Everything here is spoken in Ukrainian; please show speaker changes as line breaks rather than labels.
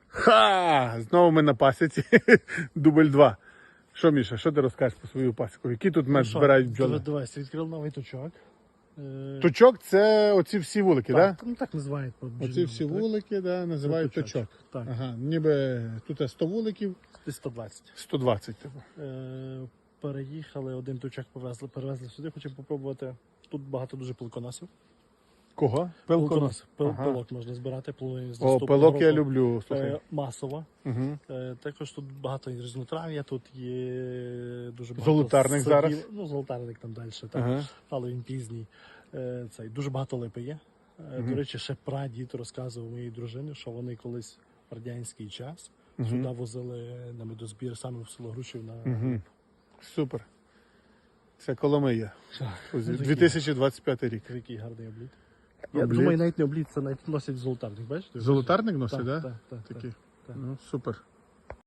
Ха! Знову ми на пасіці. Дубль 2. Що, Міша, що ти розкажеш по свою пасіку? Які тут мед збирають бджоли?
Дивись, відкрив новий точок.
Точок це оці всі вулики, так?
Так, ну так називають.
Оці всі вулики, да, називають
Це точок.
точок.
Так.
Ага, ніби тут 100 вуликів,
Десь 120.
120 типу.
Переїхали, один точок перевезли сюди, хочу попробувати. Тут багато дуже пилконосів.
Кого?
Пилконос.
Ага.
Пилок можна збирати.
О,
Наступного
пилок я
року.
люблю, слухай.
Масово.
Угу.
Також тут багато різнотрав'я, тут є дуже багато
Золотарник
садів.
зараз?
Ну, золотарник там далі, так.
Ага.
Але він пізній. Дуже багато липи є. До речі, ще прадід розказував моїй дружині, що вони колись в радянський час сюди возили на медозбір саме в село Грушів на
Супер. Це Коломия.
Ну,
2025 рік.
який гарний обліт. Я
Обліт.
думаю, навіть не обліт, це навіть носять золотарник, бачиш?
Золотарник носить,
Так,
да?
так, так,
Такий.
так.
Ну, супер.